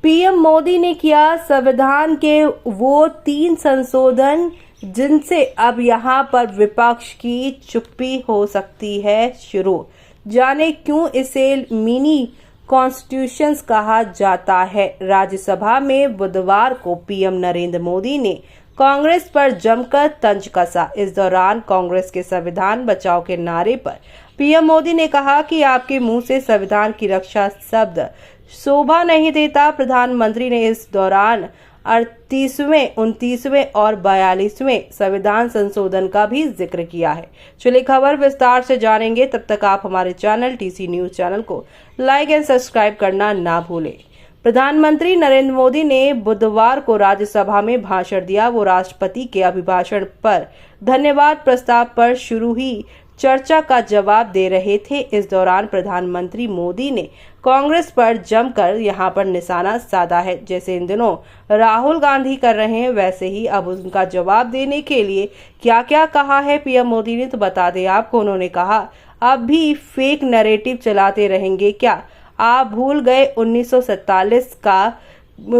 PM Modi ने किया संविधान के वो 3 संशोधन जिनसे अब यहां पर विपक्ष की चुप्पी हो सकती है शुरू। जाने क्यों इसे मिनी कॉन्स्टिट्यूशन कहा जाता है। राज्यसभा में बुधवार को पीएम नरेंद्र मोदी ने कांग्रेस पर जमकर तंज कसा। इस दौरान कांग्रेस के संविधान बचाओ के नारे पर पीएम मोदी ने कहा कि आपके मुंह से संविधान की रक्षा शब्द शोभा नहीं देता। प्रधानमंत्री ने इस दौरान 38वें, 29वें और 42वें संविधान संशोधन का भी जिक्र किया है। चलिए खबर विस्तार से जानेंगे। तब तक आप हमारे चैनल टीसी न्यूज चैनल को लाइक एंड सब्सक्राइब करना ना भूलें। प्रधानमंत्री नरेंद्र मोदी ने बुधवार को राज्यसभा में भाषण दिया। वो राष्ट्रपति के अभिभाषण पर धन्यवाद प्रस्ताव पर शुरू हुई चर्चा का जवाब दे रहे थे। इस दौरान प्रधानमंत्री मोदी ने कांग्रेस पर जमकर यहां पर निशाना साधा है। जैसे इन दिनों राहुल गांधी कर रहे हैं, वैसे ही अब उनका जवाब देने के लिए क्या क्या कहा है पीएम मोदी ने, तो बता दें आपको। उन्होंने कहा, अब भी फेक नैरेटिव चलाते रहेंगे क्या? आप भूल गए 1947 का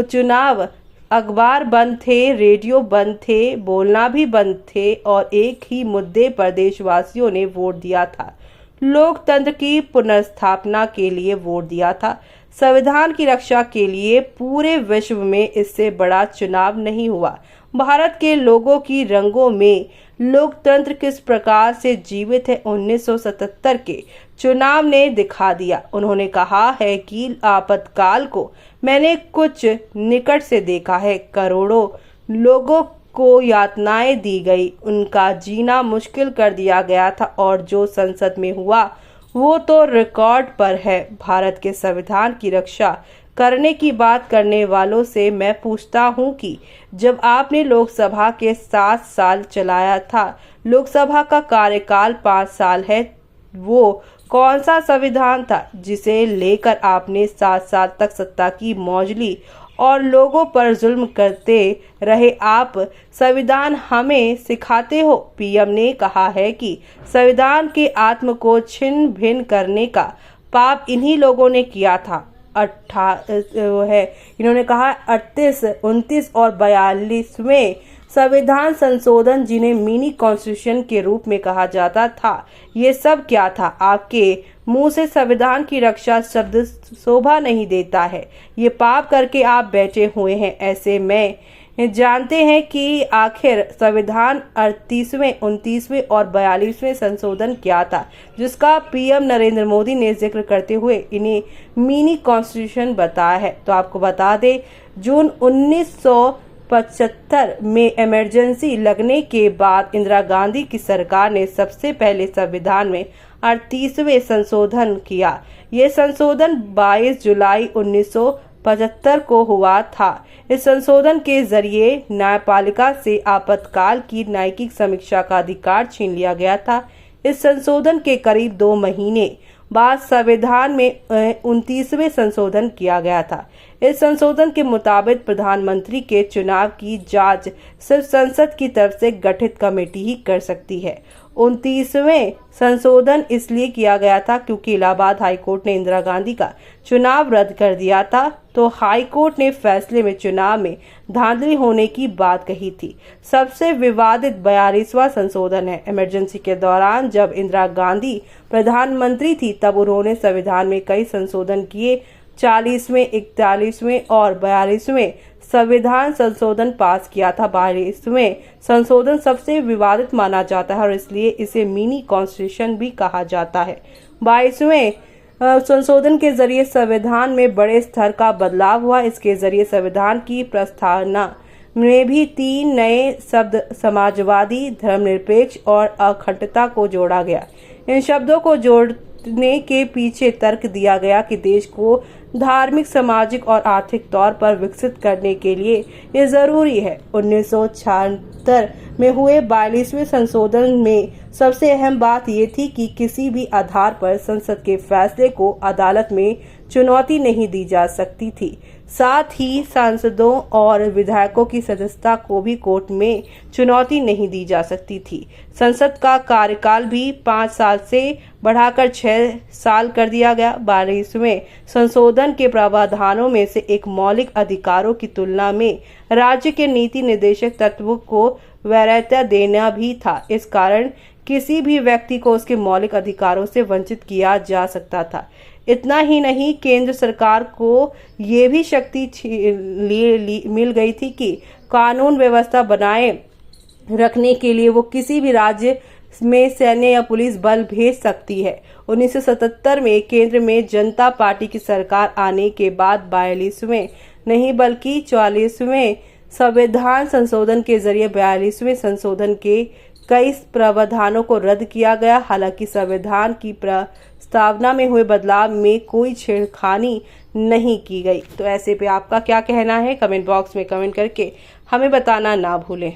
चुनाव? अखबार बंद थे, रेडियो बंद थे, बोलना भी बंद थे और एक ही मुद्दे पर देशवासियों ने वोट दिया था। लोकतंत्र की पुनर्स्थापना के लिए वोट दिया था, संविधान की रक्षा के लिए। पूरे विश्व में इससे बड़ा चुनाव नहीं हुआ। भारत के लोगों की रंगों में लोकतंत्र किस प्रकार से जीवित है 1977 के चुनाव ने दिखा दिया। उन्होंने कहा है कि आपातकाल को मैंने कुछ निकट से देखा है। करोड़ों लोगों को यातनाएं दी गई, उनका जीना मुश्किल कर दिया गया था और जो संसद में हुआ वो तो रिकॉर्ड पर है। भारत के संविधान की रक्षा करने की बात करने वालों से मैं पूछता हूं कि जब आपने लोकसभा के 7 साल चलाया था, लोकसभा का कार्यकाल 5 साल है, वो कौन सा संविधान था जिसे लेकर आपने 7 साल तक सत्ता की मौज ली और लोगों पर जुल्म करते रहे? आप संविधान हमें सिखाते हो। पीएम ने कहा है कि संविधान के आत्म को छिन्न भिन्न करने का पाप इन्हीं लोगों ने किया था। इन्होंने कहा 38, 29 और 42वें संविधान संशोधन, जिन्हें मिनी कॉन्स्टिट्यूशन के रूप में कहा जाता था, ये सब क्या था? आपके मुंह से संविधान की रक्षा शब्द शोभा नहीं देता है। ये पाप करके आप बैठे हुए हैं। ऐसे में जानते हैं कि आखिर संविधान 38वें, 29वें और 42वें संशोधन क्या था, जिसका पीएम नरेंद्र मोदी ने जिक्र करते हुए इन्हें मिनी कॉन्स्टिट्यूशन बताया है। तो आपको बता दें, जून 1975 में इमरजेंसी लगने के बाद इंदिरा गांधी की सरकार ने सबसे पहले संविधान में 38वें संशोधन किया। ये संशोधन 22 जुलाई 1975 को हुआ था। इस संशोधन के जरिए न्यायपालिका से आपातकाल की न्यायिक समीक्षा का अधिकार छीन लिया गया था। इस संशोधन के करीब 2 महीने बाद संविधान में 29वें संशोधन किया गया था। इस संशोधन के मुताबिक प्रधानमंत्री के चुनाव की जांच सिर्फ संसद की तरफ से गठित कमेटी ही कर सकती है। 29वें संशोधन इसलिए किया गया था क्योंकि इलाहाबाद हाईकोर्ट ने इंदिरा गांधी का चुनाव रद्द कर दिया था। तो हाईकोर्ट ने फैसले में चुनाव में धांधली होने की बात कही थी। सबसे विवादित 42वां संशोधन है। इमरजेंसी के दौरान जब इंदिरा गांधी प्रधानमंत्री थी, तब उन्होंने संविधान में कई संशोधन किए। 40वें, 41वें और 42वें संविधान संशोधन पास किया था। 42वें संशोधन सबसे विवादित माना जाता है और इसलिए इसे मिनी कॉन्स्टिट्यूशन भी कहा जाता है। 22वें संशोधन के जरिए संविधान में बड़े स्तर का बदलाव हुआ। इसके जरिए संविधान की प्रस्तावना में भी 3 नए शब्द समाजवादी, धर्मनिरपेक्ष और अखंडता को जोड़ा गया। इन शब्दों को जोड़ने के पीछे तर्क दिया गया कि देश को धार्मिक, सामाजिक और आर्थिक तौर पर विकसित करने के लिए ये जरूरी है। 1976 में हुए 42वें संशोधन में सबसे अहम बात ये थी कि किसी भी आधार पर संसद के फैसले को अदालत में चुनौती नहीं दी जा सकती थी। साथ ही सांसदों और विधायकों की सदस्यता को भी कोर्ट में चुनौती नहीं दी जा सकती थी। संसद का कार्यकाल भी 5 साल से बढ़ाकर 6 साल कर दिया गया। 12वें संशोधन के प्रावधानों में से एक मौलिक अधिकारों की तुलना में राज्य के नीति निर्देशक तत्वों को वरीयता देना भी था। इस कारण किसी भी व्यक्ति को उसके मौलिक अधिकारों से वंचित किया जा सकता था। इतना ही नहीं, केंद्र सरकार को ये भी शक्ति मिल गई थी कि कानून व्यवस्था बनाए रखने के लिए वो किसी भी राज्य में सैन्य या पुलिस बल भेज सकती है। 1977 में केंद्र में जनता पार्टी की सरकार आने के बाद 42वें नहीं बल्कि 44वें संविधान संशोधन के जरिए 42वें संशोधन के कई प्रावधानों को रद्द किया गया। हालांकि संविधान की प्रस्तावना में हुए बदलाव में कोई छेड़खानी नहीं की गई। तो ऐसे पे आपका क्या कहना है? कमेंट बॉक्स में कमेंट करके हमें बताना ना भूलें।